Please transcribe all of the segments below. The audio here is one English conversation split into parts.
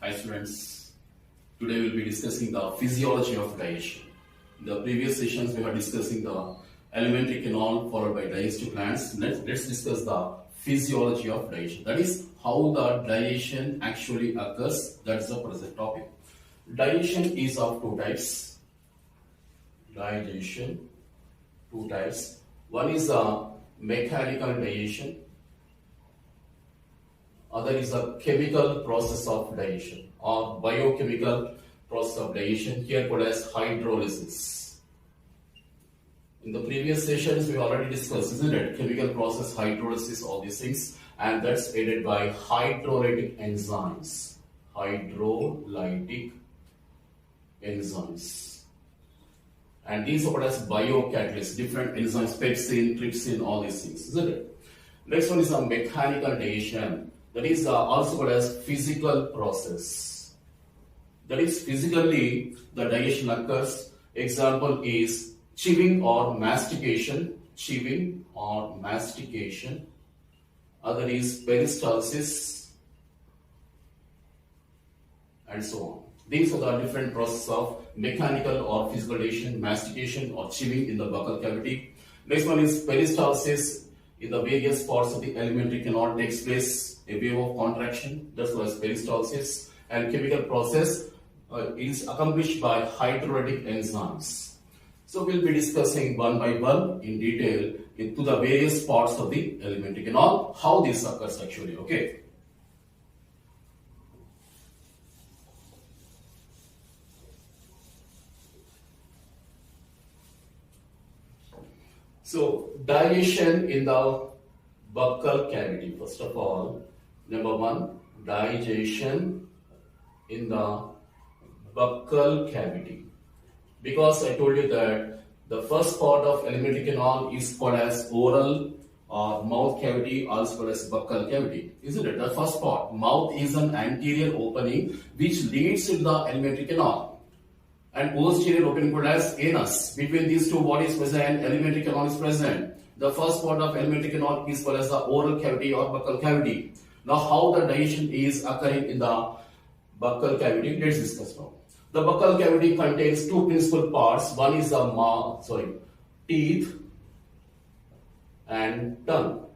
Hi students, today we'll be discussing the physiology of digestion. In the previous sessions we were discussing the alimentary canal followed by digestive glands. Let's discuss the physiology of digestion. That is how the digestion actually occurs. That's the present topic. Digestion is of two types. Digestion, two types. One is the mechanical digestion. Other is a chemical process of digestion or biochemical process of digestion, here called as hydrolysis. In the previous sessions we already discussed, isn't it? Chemical process, hydrolysis, all these things, and that's aided by hydrolytic enzymes. Hydrolytic enzymes. And these are called as biocatalysts, different enzymes, pepsin, trypsin, all these things, isn't it? Next one is a mechanical digestion. That is also called as physical process. That is physically the digestion occurs. Example is chewing or mastication. Chewing or mastication. Other is peristalsis and so on. These are the different processes of mechanical or physical digestion, mastication or chewing in the buccal cavity. Next one is peristalsis. In the various parts of the alimentary canal takes place a wave of contraction, that's why peristalsis, and chemical process is accomplished by hydrolytic enzymes. So we'll be discussing one by one in detail into the various parts of the alimentary canal, how this occurs actually, okay? So, digestion in the buccal cavity. First of all, number one, digestion in the buccal cavity. Because I told you that the first part of alimentary canal is called as oral or mouth cavity, also called as buccal cavity, isn't it? The first part, mouth is an anterior opening which leads to the alimentary canal. And posterior opening called as anus. Between these two bodies present, alimentary canal is present. The first part of alimentary canal is called as the oral cavity or buccal cavity. Now how the digestion is occurring in the buccal cavity, let's discuss now. The buccal cavity contains two principal parts. One is the teeth and tongue.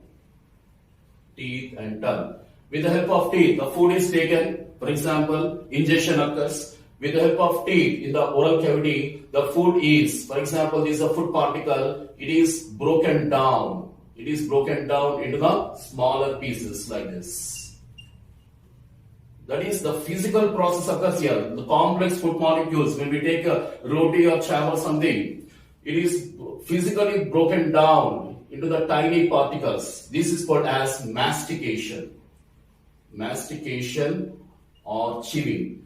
Teeth and tongue. With the help of teeth, the food is taken. For example, ingestion occurs. With the help of teeth in the oral cavity, the food is, for example, this is a food particle, it is broken down. It is broken down into the smaller pieces like this. That is the physical process occurs here. The complex food molecules, when we take a roti or chap or something, it is physically broken down into the tiny particles. This is called as mastication. Mastication or chewing.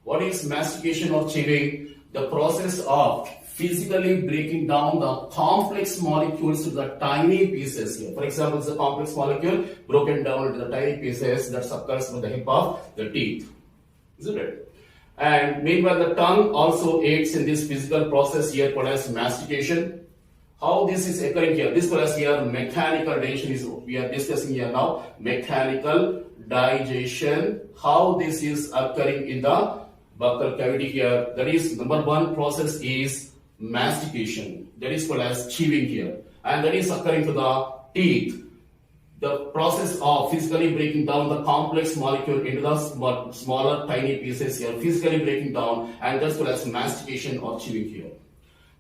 What is mastication or chewing? The process of physically breaking down the complex molecules to the tiny pieces here. For example, it's a complex molecule broken down into the tiny pieces that occurs with the help of the teeth. Isn't it? And meanwhile, the tongue also aids in this physical process here called as mastication. How this is occurring here? This called as here mechanical digestion is we are discussing here now. Mechanical digestion. How this is occurring in the buccal cavity here, that is number one process is mastication, that is called as chewing here, and that is occurring to the teeth. The process of physically breaking down the complex molecule into the smaller tiny pieces here, physically breaking down, and that's called as mastication or chewing here.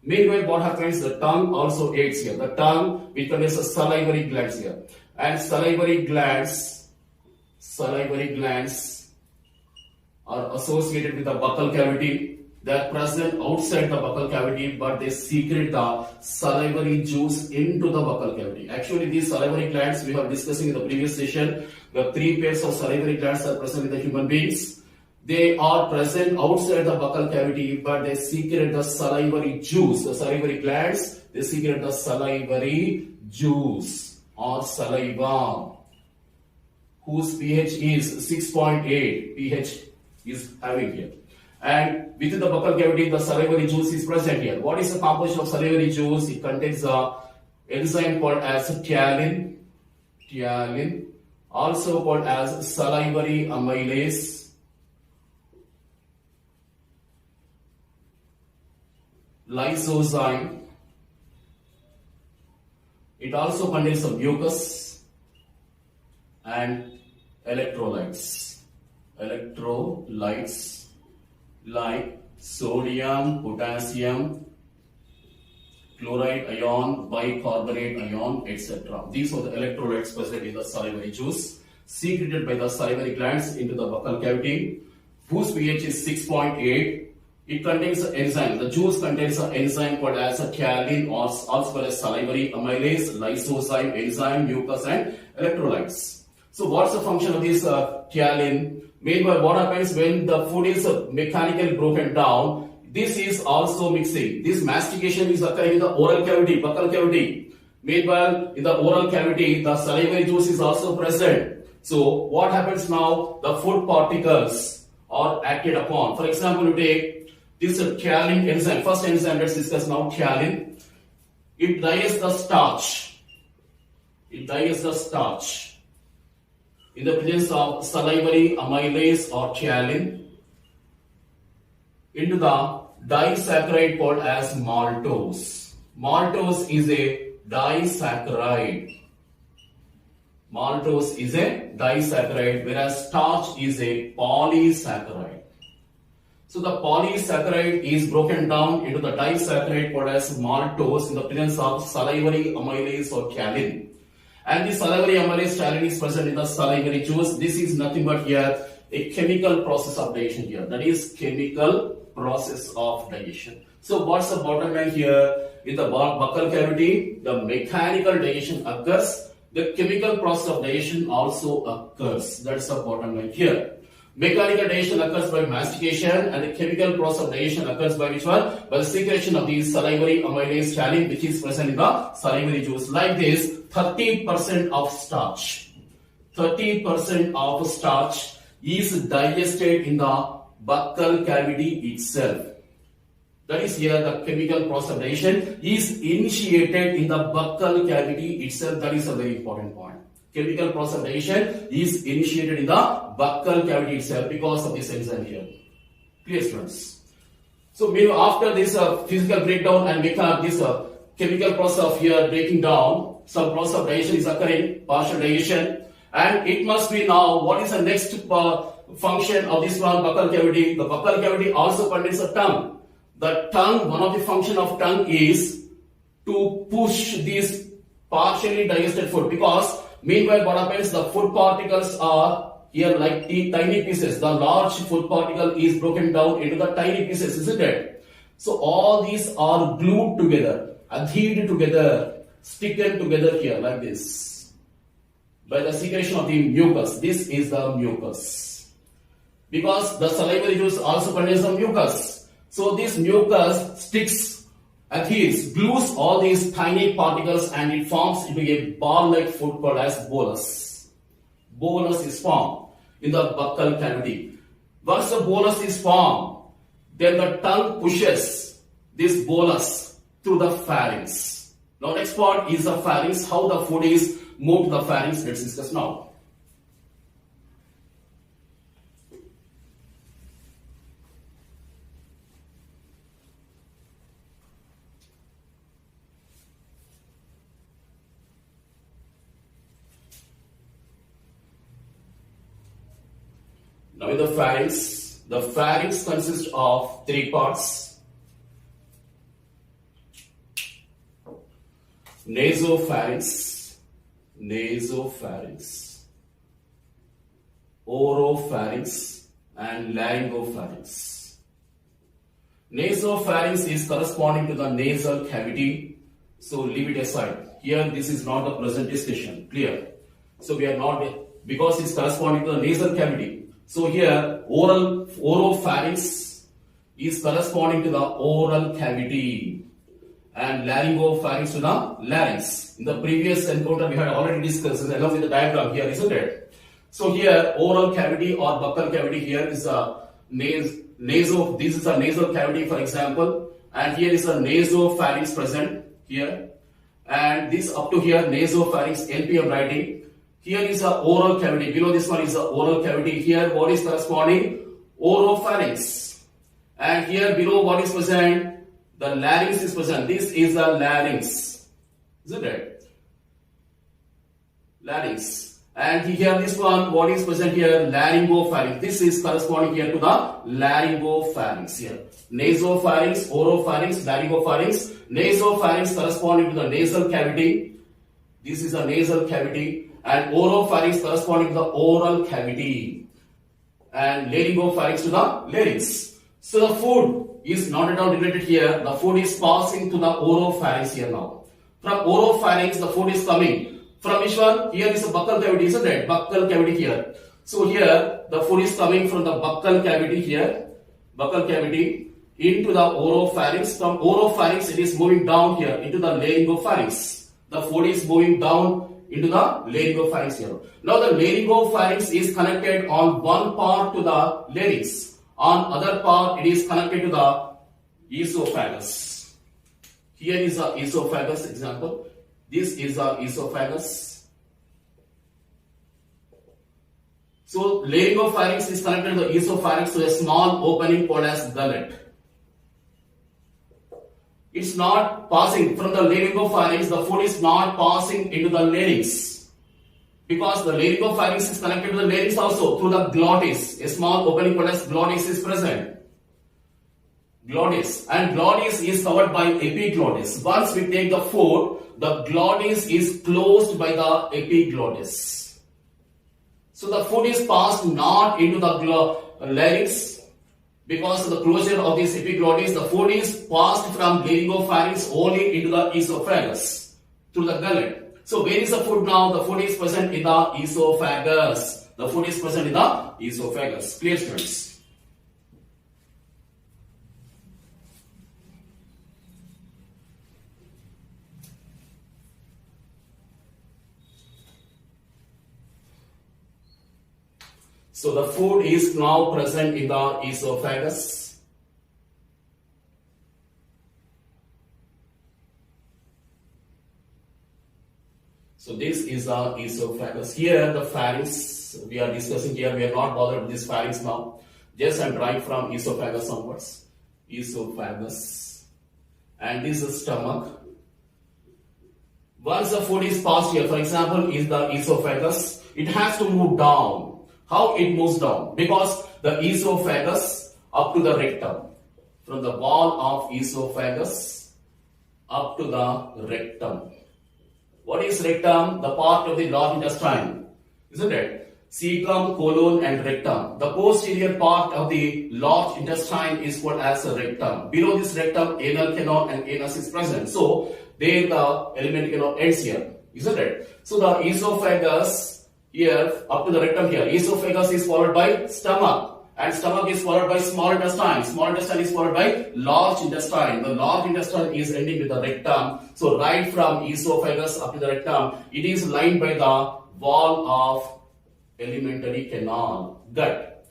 Meanwhile, what happens? The tongue also aids here. The tongue, which contains the salivary glands here, and salivary glands are associated with the buccal cavity. They are present outside the buccal cavity, but they secrete the salivary juice into the buccal cavity. Actually, these salivary glands we were discussing in the previous session. The three pairs of salivary glands are present in the human beings. They are present outside the buccal cavity, but they secrete the salivary juice. The salivary glands, they secrete the salivary juice or saliva, whose pH is 6.8 pH is having here. And within the buccal cavity, the salivary juice is present here. What is the composition of salivary juice? It contains a enzyme called as ptyalin, also called as salivary amylase, lysozyme. It also contains some mucus and electrolytes. Electrolytes like sodium, potassium, chloride ion, bicarbonate ion, etc. These are the electrolytes present in the salivary juice, secreted by the salivary glands into the buccal cavity, whose pH is 6.8. It contains an enzyme. The juice contains an enzyme called as a kaolin, or also called as salivary amylase, lysozyme, enzyme, mucus, and electrolytes. So, what's the function of this kaolin? Meanwhile, what happens when the food is mechanically broken down? This is also mixing. This mastication is occurring in the oral cavity, buccal cavity. Meanwhile, in the oral cavity, the salivary juice is also present. So, what happens now? The food particles are acted upon. For example, you take this kaolin enzyme. First enzyme, let's discuss now kaolin. It digests the starch. It digests the starch in the presence of salivary amylase or kaolin into the disaccharide called as maltose. Maltose is a disaccharide. Maltose is a disaccharide, whereas starch is a polysaccharide. So the polysaccharide is broken down into the disaccharide called as maltose in the presence of salivary amylase or kaolin. And the salivary amylase kaolin is present in the salivary juice. This is nothing but here a chemical process of digestion here. That is chemical process of digestion. So what's the bottom line here? In the buccal cavity, the mechanical digestion occurs. The chemical process of digestion also occurs. That's the bottom line here. Mechanical digestion occurs by mastication, and the chemical process of digestion occurs by which one? By the secretion of the salivary amylase kaolin, which is present in the salivary juice. Like this, 30% of starch. 30% of starch is digested in the buccal cavity itself. That is here the chemical process of digestion is initiated in the buccal cavity itself. That is a very important point. Chemical process of digestion is initiated in the buccal cavity itself because of this enzyme here. Clear, students? So after this physical breakdown and this chemical process of here breaking down, some process of digestion is occurring, partial digestion, and it must be now what is the next function of this one buccal cavity? The buccal cavity also contains a tongue. The tongue, one of the function of tongue is to push this partially digested food, because meanwhile what happens, the food particles are here like tiny pieces. The large food particle is broken down into the tiny pieces, isn't it? So all these are glued together, adhered together, sticking together here like this by the secretion of the mucus. This is the mucus, because the salivary juice also contains some mucus. So this mucus sticks, adheres, glues all these tiny particles, and it forms into a ball-like food called as bolus. Bolus is formed in the buccal cavity. Once the bolus is formed, then the tongue pushes this bolus through the pharynx. Now next part is the pharynx, how the food is moved to the pharynx. Let's discuss now. Now in the pharynx consists of three parts: nasopharynx, oropharynx, and laryngopharynx. Nasopharynx is corresponding to the nasal cavity, so leave it aside. Here this is not a present discussion, clear? So we are not, because it's corresponding to the nasal cavity. So here oropharynx is corresponding to the oral cavity, and laryngopharynx to the larynx. In the previous encounter we had already discussed along with the diagram here, isn't it? So here oral cavity or buccal cavity, here is a this is a nasal cavity, for example, and here is a nasopharynx present here, and this up to here nasopharynx, LPM writing. Here is a oral cavity. Below this one is the oral cavity. Here what is corresponding? Oropharynx. And here below what is present? The larynx is present. This is the larynx. Isn't it? Larynx. And here this one, what is present here? Laryngopharynx. This is corresponding here to the laryngopharynx here. Nasopharynx, oropharynx, laryngopharynx. Nasopharynx corresponding to the nasal cavity. This is a nasal cavity. And oropharynx corresponding to the oral cavity. And laryngopharynx to the larynx. So the food is not at all related here. The food is passing to the oropharynx here now. From oropharynx, the food is coming. From which one? Here is a buccal cavity, isn't it? Buccal cavity here. So here, the food is coming from the buccal cavity here. Buccal cavity into the oropharynx. From oropharynx, it is moving down here into the laryngopharynx. The food is moving down into the laryngopharynx here. Now the laryngopharynx is connected on one part to the larynx. On other part, it is connected to the esophagus. Here is the esophagus example. This is the esophagus. So laryngopharynx is connected to the esophagus to a small opening called as gullet. It's not passing from the laryngopharynx. The food is not passing into the larynx. Because the laryngopharynx is connected to the larynx also through the glottis. A small opening called as glottis is present. Glottis. And glottis is covered by epiglottis. Once we take the food, the glottis is closed by the epiglottis. So the food is passed not into the larynx. Because of the closure of this epiglottis, the food is passed from laryngopharynx only into the esophagus through the gullet. So where is the food now? The food is present in the esophagus. The food is present in the esophagus. Clear, students? So the food is now present in the esophagus. So this is the esophagus. Here the pharynx we are discussing here. We are not bothered with this pharynx now. Just I'm drawing from esophagus onwards. Esophagus. And this is stomach. Once the food is passed here, for example, is the esophagus, it has to move down. How it moves down? Because the esophagus up to the rectum. From the wall of esophagus up to the rectum. What is rectum? The part of the large intestine, isn't it? Cecum, colon and rectum. The posterior part of the large intestine is called as a rectum. Below this rectum, anal canal and anus is present. So, there the alimentary canal ends here, isn't it? So, the esophagus here, up to the rectum here, esophagus is followed by stomach. And stomach is followed by small intestine. Small intestine is followed by large intestine. The large intestine is ending with the rectum. So right from esophagus up to the rectum, it is lined by the wall of alimentary canal, gut.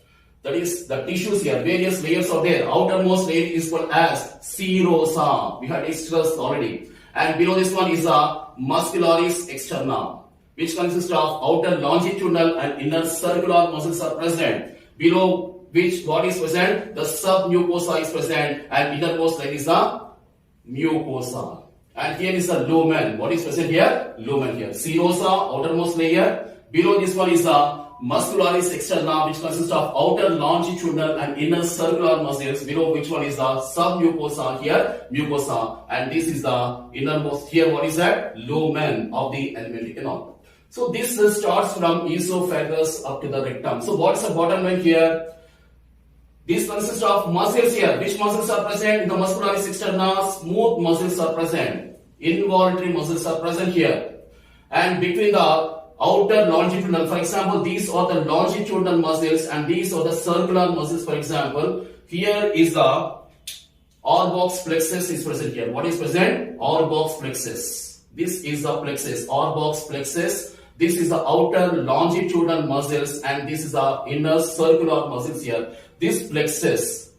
That is the tissues here, various layers are there. Outermost layer is called as serosa. We had discussed already. And below this one is a muscularis externa, which consists of outer longitudinal and inner circular muscles are present. Below which what is present? The submucosa is present, and innermost layer is the mucosa. And here is the lumen. What is present here? Lumen here. Serosa, outermost layer. Below this one is the muscularis externa, which consists of outer longitudinal and inner circular muscles. Below which one is the submucosa here? Mucosa. And this is the innermost here. What is that? Lumen of the alimentary canal. So this starts from esophagus up to the rectum. So what is the bottom line here? This consists of muscles here. Which muscles are present? In the muscularis externa, smooth muscles are present. Involuntary muscles are present here. And between the outer longitudinal, for example, these are the longitudinal muscles and these are the circular muscles, for example. Here is the Orbox plexus is present here. What is present? Orbox plexus. This is the plexus, Orbox plexus. This is the outer longitudinal muscles and this is the inner circular muscles here. This plexus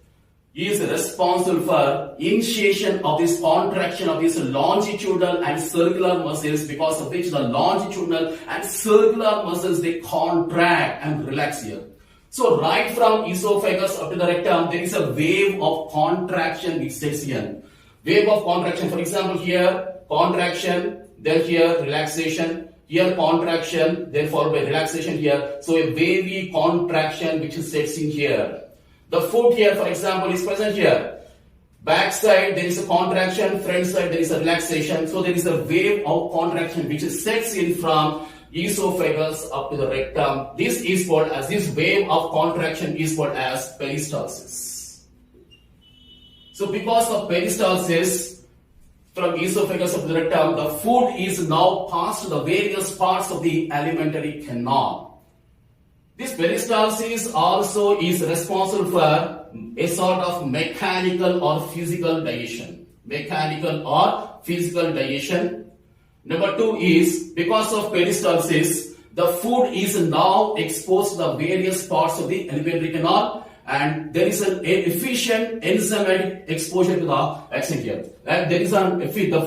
is responsible for initiation of this contraction of these longitudinal and circular muscles, because of which the longitudinal and circular muscles, they contract and relax here. So right from esophagus up to the rectum, there is a wave of contraction which takes here. wave of contraction. For example, here contraction, then here relaxation, here contraction, then followed by relaxation here. So a wavy contraction which sets in here. The foot here, for example, is present here. Back side there is a contraction, front side there is a relaxation. So there is a wave of contraction which sets in from esophagus up to the rectum. This wave of contraction is called as peristalsis. So because of peristalsis, from esophagus up to the rectum, the food is now passed to the various parts of the alimentary canal. This peristalsis also is responsible for a sort of mechanical or physical digestion. Number 2 is, because of peristalsis, the food is now exposed to the various parts of the alimentary canal, and there is an efficient enzymatic exposure to the action here. And the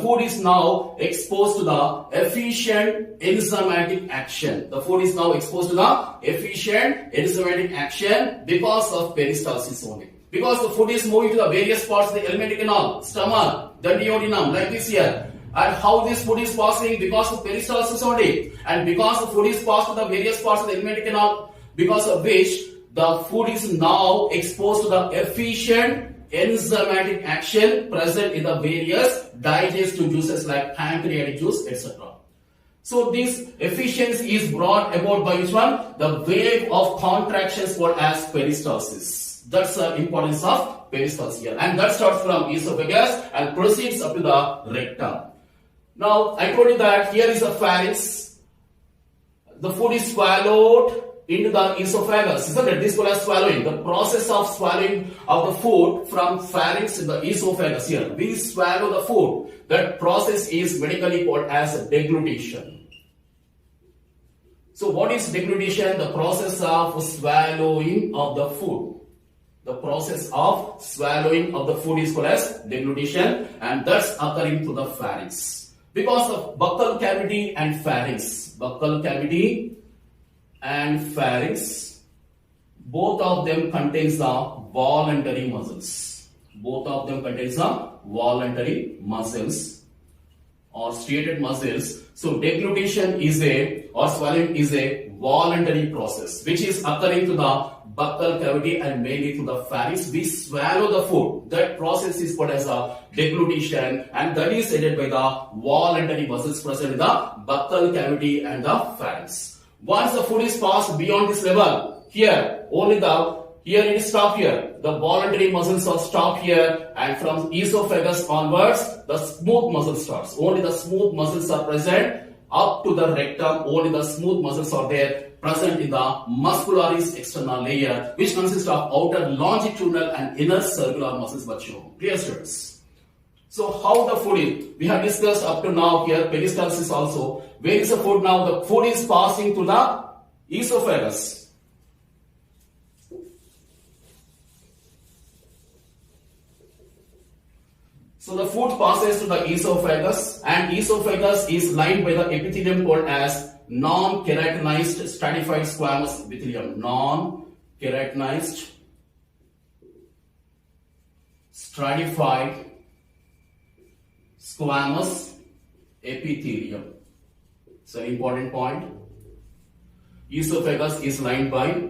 food is now exposed to the efficient enzymatic action. The food is now exposed to the efficient enzymatic action because of peristalsis only. Because the food is moving to the various parts of the alimentary canal, stomach, the duodenum, like this here. And how this food is passing? Because of peristalsis only. And because the food is passed to the various parts of the alimentary canal, because of which the food is now exposed to the efficient enzymatic action present in the various digestive juices like pancreatic juice, etc. So this efficiency is brought about by which one? The wave of contractions called as peristalsis. That's the importance of peristalsis here. And that starts from esophagus and proceeds up to the rectum. Now, I told you that here is the pharynx. The food is swallowed into the esophagus, isn't it? This is called as swallowing. The process of swallowing of the food from pharynx to the esophagus here. We swallow the food. That process is medically called as deglutition. So what is deglutition? The process of swallowing of the food. The process of swallowing of the food is called as deglutition, and that's occurring through the pharynx. Because of buccal cavity and pharynx. Buccal cavity and pharynx, both of them contains the voluntary muscles. Both of them contains the voluntary muscles or striated muscles. So deglutition or swallowing is a voluntary process which is occurring to the buccal cavity and mainly to the pharynx. We swallow the food. That process is called as a deglutition, and that is aided by the voluntary muscles present in the buccal cavity and the pharynx. Once the food is passed beyond this level, here it is stopped here. The voluntary muscles are stopped here, and from esophagus onwards, the smooth muscle starts. Only the smooth muscles are present up to the rectum. Only the smooth muscles are there present in the muscularis externa layer, which consists of outer longitudinal and inner circular muscles. Clear, students? So how the food is? We have discussed up to now here peristalsis also. Where is the food now? The food is passing to the esophagus. So the food passes to the esophagus, and esophagus is lined by the epithelium called as non-keratinized stratified squamous epithelium. Non-keratinized stratified squamous epithelium. It's an important point. Esophagus is lined by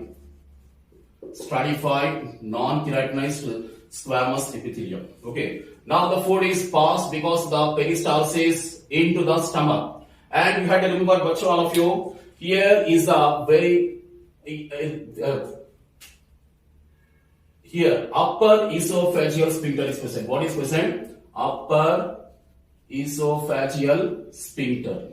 stratified non-keratinized squamous epithelium. Okay. Now the food is passed because the peristalsis into the stomach. And you have to remember, all of you, here is a very here upper esophageal sphincter is present. What is present? Upper esophageal sphincter.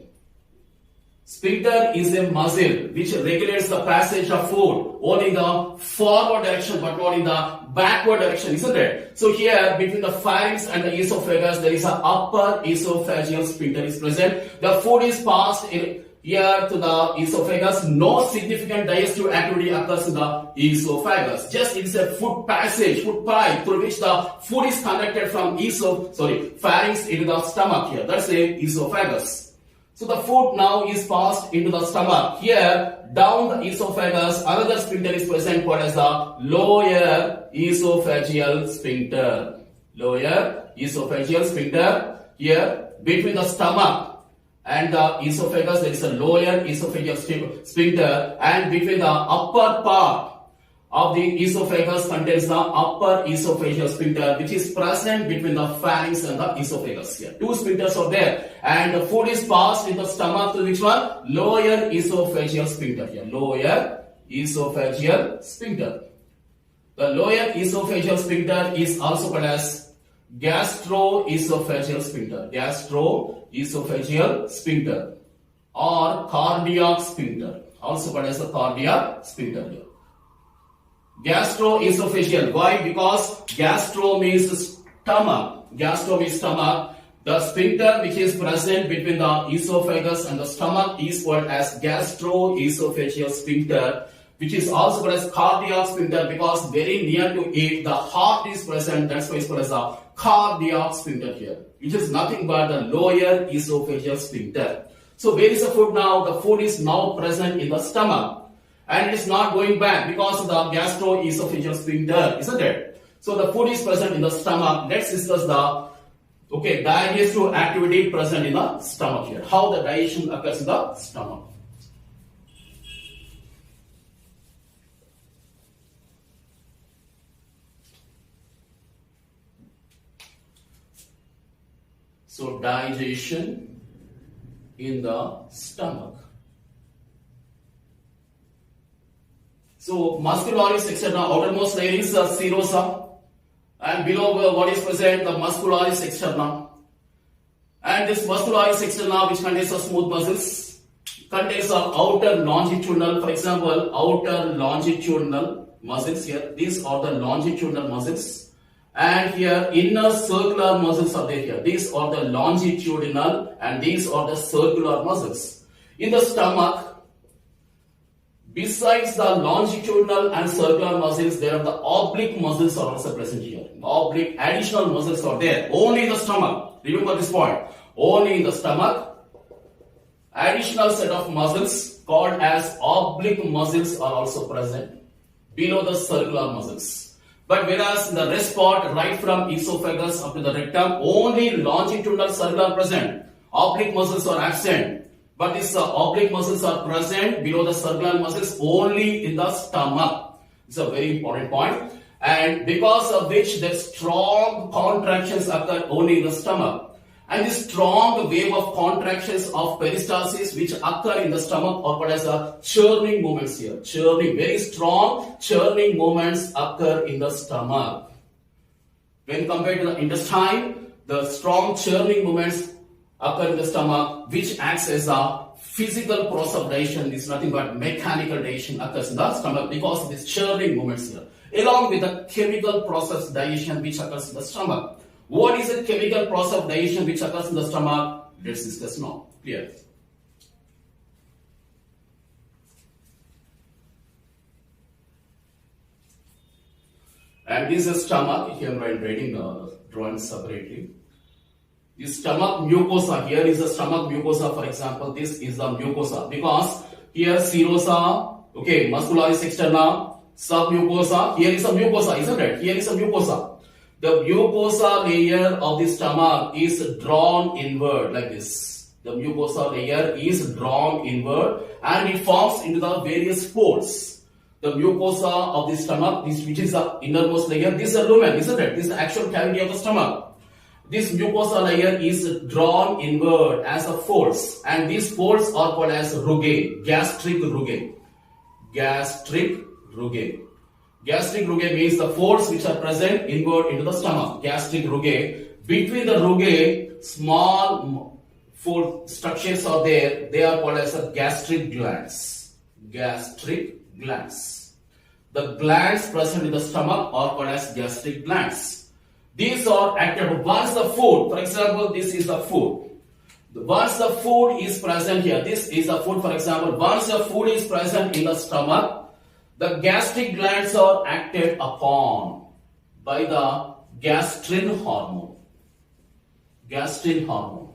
Sphincter is a muscle which regulates the passage of food only in the forward direction but not in the backward direction, isn't it? So here between the pharynx and the esophagus there is an upper esophageal sphincter is present. The food is passed here to the esophagus. No significant digestive activity occurs in the esophagus. Just it is a food passage, food pipe through which the food is conducted from pharynx into the stomach here. That's the esophagus. So the food now is passed into the stomach. Here, down the esophagus, another sphincter is present called as the lower esophageal sphincter. Lower esophageal sphincter. Here, between the stomach and the esophagus, there is a lower esophageal sphincter, and between the upper part of the esophagus contains the upper esophageal sphincter, which is present between the pharynx and the esophagus. Here, two sphincters are there, and the food is passed in the stomach to which one? Lower esophageal sphincter. Here, lower esophageal sphincter. The lower esophageal sphincter is also called as gastroesophageal sphincter. Gastroesophageal sphincter or cardiac sphincter, also called as the cardiac sphincter. Here. Gastroesophageal. Why? Because gastro means stomach. Gastro means stomach. The sphincter which is present between the esophagus and the stomach is called as gastroesophageal sphincter, which is also called as cardiac sphincter because very near to it the heart is present. That's why it's called as a cardiac sphincter here, which is nothing but the lower esophageal sphincter. So where is the food now? The food is now present in the stomach. And it is not going back because of the gastroesophageal sphincter, isn't it? So the food is present in the stomach. Let's discuss the digestive activity present in the stomach here. How the digestion occurs in the stomach. So digestion in the stomach. So muscularis externa, outermost layer is serosa, and below what is present, the muscularis externa. And this muscularis externa, which contains the smooth muscles, contains the outer longitudinal, for example, outer longitudinal muscles here. These are the longitudinal muscles. And here inner circular muscles are there here. These are the longitudinal and these are the circular muscles. In the stomach, besides the longitudinal and circular muscles, there are the oblique muscles are also present here. Oblique additional muscles are there only in the stomach. Remember this point. Only in the stomach, additional set of muscles called as oblique muscles are also present below the circular muscles. But whereas in the rest part, right from esophagus up to the rectum, only longitudinal circular present. Oblique muscles are absent. But these oblique muscles are present below the circular muscles only in the stomach. It's a very important point. And because of which the strong contractions occur only in the stomach. And this strong wave of contractions of peristalsis which occur in the stomach are called as churning movements here. Churning, very strong churning movements occur in the stomach. When compared to the intestine, the strong churning movements occur in the stomach, which acts as a physical process of digestion. Is nothing but mechanical digestion occurs in the stomach because of these churning movements here, along with the chemical process digestion which occurs in the stomach. What is the chemical process of digestion which occurs in the stomach? Let's discuss now. Clear? And this is stomach. Here I am writing the drawing separately. This stomach mucosa, here is the stomach mucosa, for example, this is the mucosa because here serosa, muscularis externa, submucosa, here is a mucosa, isn't it? Here is a mucosa. The mucosa layer of the stomach is drawn inward like this. The mucosa layer is drawn inward and it forms into the various pores. The mucosa of the stomach, which is the innermost layer, this is a lumen, isn't it? This is the actual cavity of the stomach. This mucosa layer is drawn inward as a folds, and these folds are called as rugae, gastric rugae. Gastric rugae. Gastric rugae means the folds which are present inward into the stomach. Gastric rugae. Between the rugae, small fold structures are there. They are called as gastric glands. Gastric glands. The glands present in the stomach are called as gastric glands. These are active once the food, for example, this is the food. Once the food is present here, this is the food, for example, once the food is present in the stomach, the gastric glands are acted upon by the gastrin hormone. Gastrin hormone.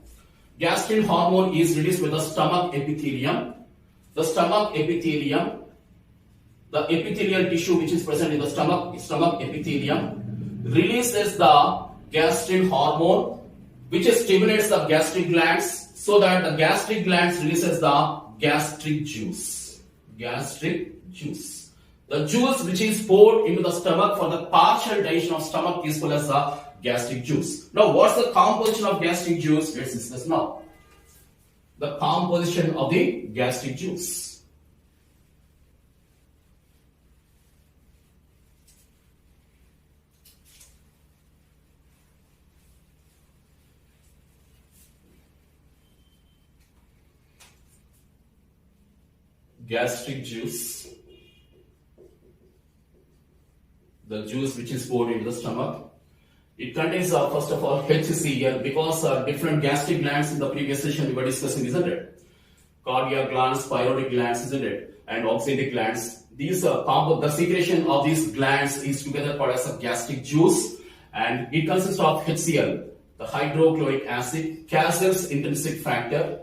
Gastrin hormone is released by the stomach epithelium. The stomach epithelium, the epithelial tissue which is present in the stomach epithelium, releases the gastrin hormone, which stimulates the gastric glands so that the gastric glands releases the gastric juice. Gastric juice. The juice which is poured into the stomach for the partial digestion of stomach is called as the gastric juice. Now, what's the composition of gastric juice? Let's discuss now. The composition of the gastric juice. Gastric juice, the juice which is poured into the stomach. It contains first of all HCl, because different gastric glands in the previous session we were discussing, isn't it? Cardiac glands, thyroid glands, isn't it? And oxytic glands. These the secretion of these glands is together called as a gastric juice, and it consists of HCl, the hydrochloric acid, Cassell's intrinsic factor,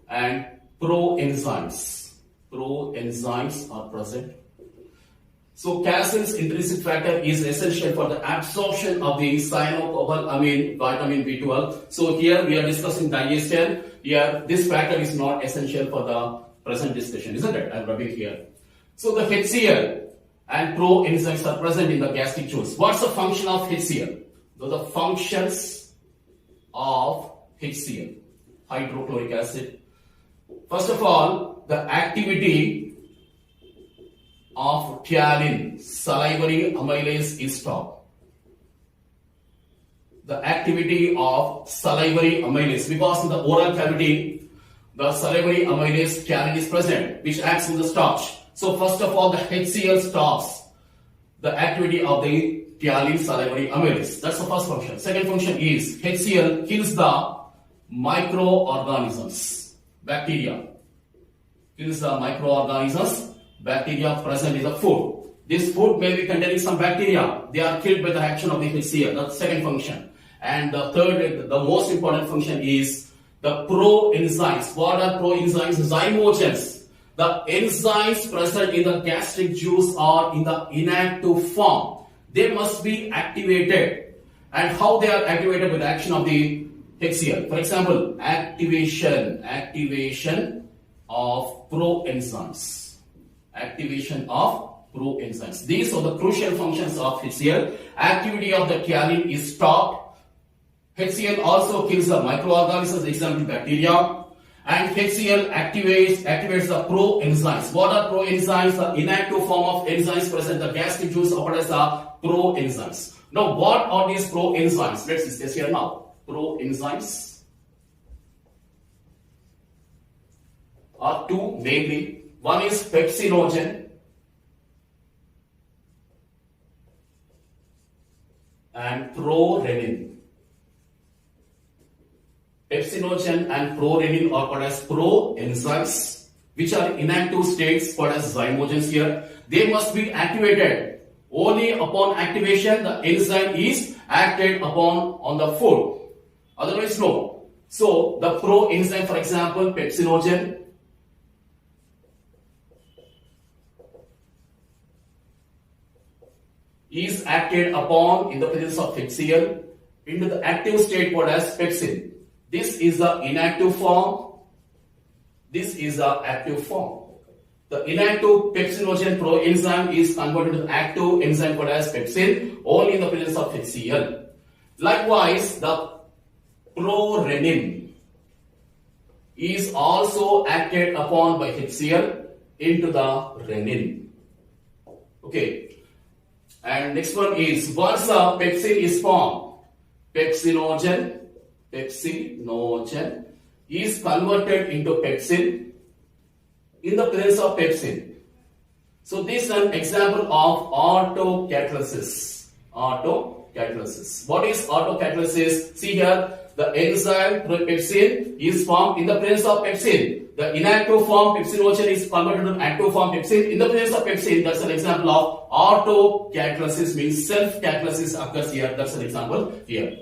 and proenzymes. Proenzymes are present. So Cassell's intrinsic factor is essential for the absorption of the cyanocobalamin, vitamin B12. So here we are discussing digestion. Here this factor is not essential for the present discussion, isn't it? I'm rubbing here. So the HCl and proenzymes are present in the gastric juice. What's the function of HCl? The functions of HCl, hydrochloric acid. First of all, the activity of ptyalin, salivary amylase, is stopped. The activity of salivary amylase, because in the oral cavity, the salivary amylase ptyalin is present, which acts in the starch. So first of all, the HCl stops the activity of the ptyalin salivary amylase. That's the first function. Second function is HCl kills the microorganisms, bacteria. Kills the microorganisms, bacteria present in the food. This food may be containing some bacteria. They are killed by the action of the HCl. That's the second function. And the third, the most important function is the proenzymes. What are proenzymes? Zymogens. The enzymes present in the gastric juice are in the inactive form. They must be activated. And how they are activated with the action of the HCl? For example, activation of proenzymes. Activation of proenzymes. These are the crucial functions of HCl. Activity of the ptyalin is stopped. HCl also kills the microorganisms, example bacteria. And HCl activates the proenzymes. What are proenzymes? The inactive form of enzymes present in the gastric juice are called as the proenzymes. Now, what are these proenzymes? Let's discuss here now. Proenzymes are two mainly. One is pepsinogen and prorenin. Pepsinogen and prorenin are called as proenzymes, which are inactive states called as zymogens here. They must be activated. Only upon activation the enzyme is acted upon on the food. Otherwise no. So the proenzyme, for example, pepsinogen, is acted upon in the presence of HCl into the active state called as pepsin. This is the inactive form. This is the active form. The inactive pepsinogen proenzyme is converted to the active enzyme called as pepsin only in the presence of HCl. Likewise, the prorenin is also acted upon by HCl into the renin. Okay. And next one is, once a pepsin is formed, pepsinogen is converted into pepsin in the presence of pepsin. So this is an example of autocatalysis. Autocatalysis. What is autocatalysis? See here, the enzyme pepsin is formed in the presence of pepsin. The inactive form pepsinogen is converted to active form pepsin in the presence of pepsin. That's an example of autocatalysis, means self-catalysis occurs here. That's an example here.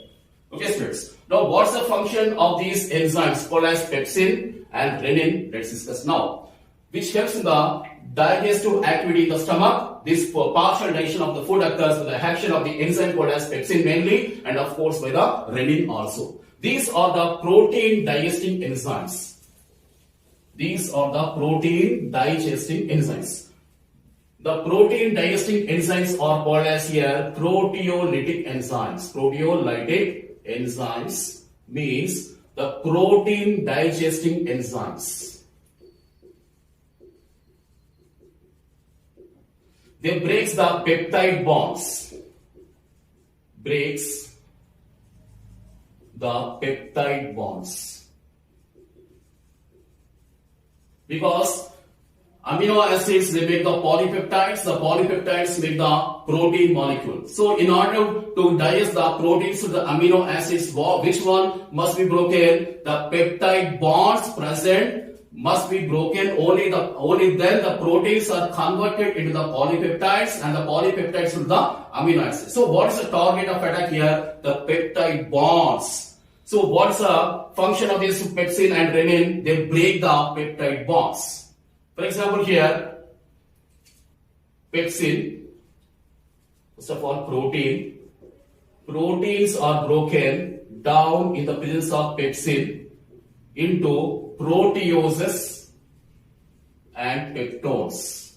Okay, students. Now, what's the function of these enzymes called as pepsin and renin? Let's discuss now. Which helps in the digestive activity in the stomach this partial digestion of the food occurs with the action of the enzyme called as pepsin mainly, and of course by the renin also. These are the protein digesting enzymes. These are the protein digesting enzymes. The protein digesting enzymes are called as here proteolytic enzymes. Proteolytic enzymes means the protein digesting enzymes. They breaks the peptide bonds. Breaks the peptide bonds. Because amino acids, they make the polypeptides make the protein molecule. So in order to digest the proteins to the amino acids, which one must be broken? The peptide bonds present must be broken, only then the proteins are converted into the polypeptides and the polypeptides to the amino acids. So what is the target of attack here? The peptide bonds. So what's the function of this pepsin and renin? They break the peptide bonds. For example here, pepsin, first of all protein. Proteins are broken down in the presence of pepsin into proteoses and peptones.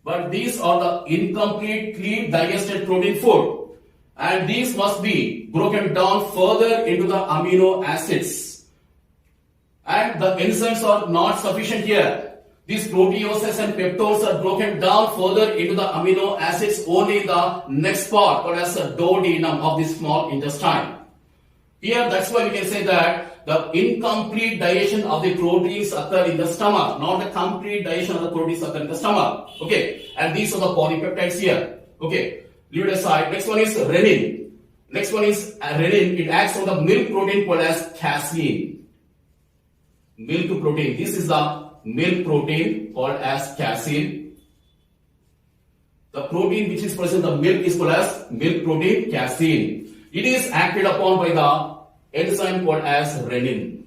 But these are the incompletely digested protein food, and these must be broken down further into the amino acids. And the enzymes are not sufficient here. These proteoses and peptones are broken down further into the amino acids, only the next part called as the duodenum of the small intestine. Here, that's why we can say that the incomplete digestion of the proteins occur in the stomach, not the complete digestion of the proteins occur in the stomach. Okay, and these are the polypeptides here. Okay, leave it aside. Next one is renin. Next one is renin. It acts on the milk protein called as casein. Milk protein. This is the milk protein called as casein. The protein which is present in the milk is called as milk protein casein. It is acted upon by the enzyme called as renin,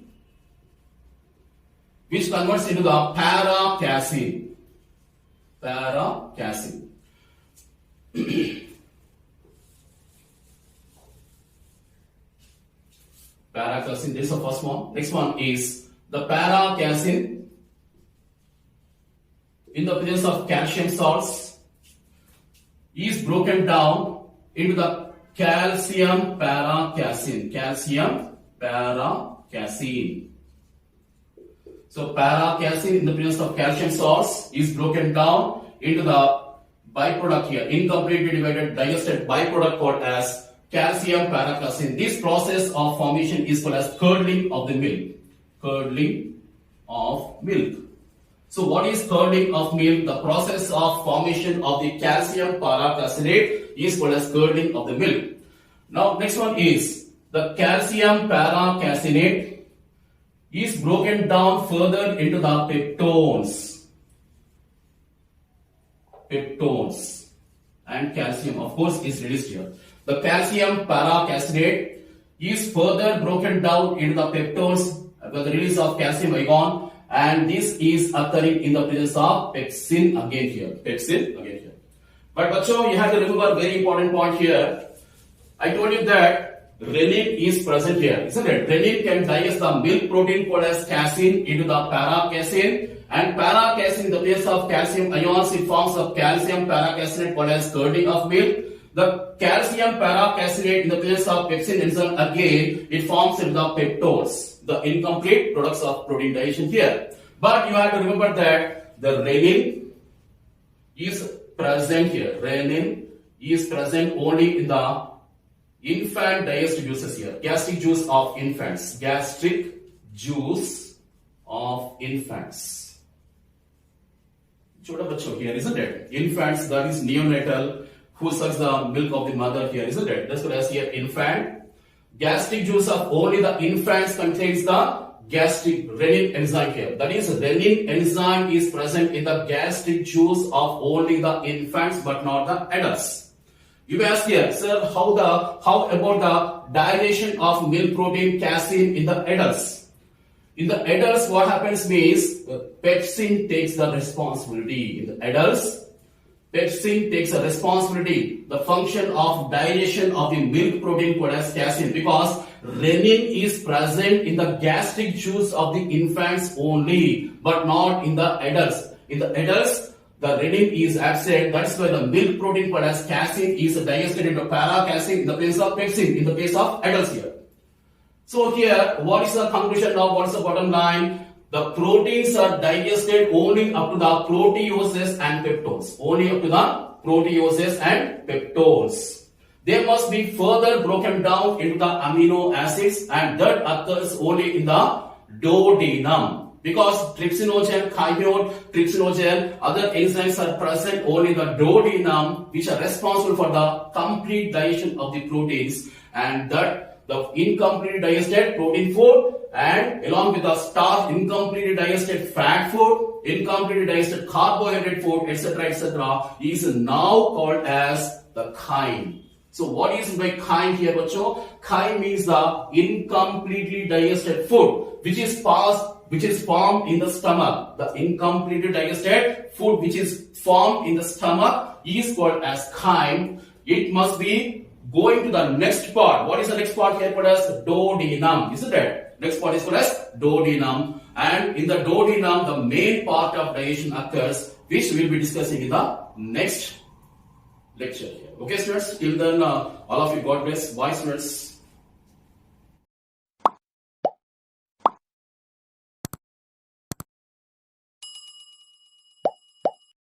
which converts into the para-casein. Para-casein. Para-casein, this is the first one. Next one is the para-casein in the presence of calcium salts is broken down into the calcium para-casein. Calcium para-casein. So para-casein in the presence of calcium salts is broken down into the byproduct here, incompletely divided digested byproduct called as calcium para-casein. This process of formation is called as curdling of the milk. Curdling of milk. So what is curdling of milk? The process of formation of the calcium para-caseinate is called as curdling of the milk. Now next one is the calcium para-caseinate is broken down further into the peptones. Peptones and calcium of course is released here. The calcium para-caseinate is further broken down into the peptones with the release of calcium ion, and this is occurring in the presence of pepsin again here. Pepsin again here. But bacho, you have to remember a very important point here. I told you that renin is present here, isn't it? Renin can digest the milk protein called as casein into the para-casein, and para-casein in the place of calcium ions, it forms a calcium para-caseinate called as curdling of milk. The calcium para-caseinate in the place of pepsin enzyme again, it forms into the peptones, the incomplete products of protein digestion here. But you have to remember that the renin is present here. Renin is present only in the infant digestive juices here. Gastric juice of infants. Gastric juice of infants. Chota bacho here, isn't it? Infants, that is neonatal, who sucks the milk of the mother here, isn't it? That's what I see here, infant. Gastric juice of only the infants contains the gastric renin enzyme here. That is, renin enzyme is present in the gastric juice of only the infants but not the adults. You may ask here, sir, how about the dilation of milk protein casein in the adults? In the adults, what happens means pepsin takes the responsibility. In the adults, pepsin takes a responsibility, the function of digestion of the milk protein called as casein, because renin is present in the gastric juice of the infants only, but not in the adults. In the adults, the renin is absent. That's why the milk protein called as casein is digested into para-casein in the place of pepsin in the case of adults here. So here, what is the conclusion now? What is the bottom line? The proteins are digested only up to the proteoses and peptones. Only up to the proteoses and peptones. They must be further broken down into the amino acids, and that occurs only in the duodenum. Because trypsinogen, chymione, trypsinogen, other enzymes are present only in the duodenum, which are responsible for the complete digestion of the proteins, and that the incompletely digested protein food and along with the starch, incompletely digested fat food, incompletely digested carbohydrate food, etc., is now called as the chyme. So what is by chyme here, bacho? Chyme means the incompletely digested food which is formed in the stomach. The incompletely digested food which is formed in the stomach is called as chyme. It must be going to the next part. What is the next part here called as duodenum? Isn't it? Next part is called as duodenum. And in the duodenum, the main part of digestion occurs, which we will be discussing in the next lecture here. Okay, students? Till then, all of you, God bless. Bye, students.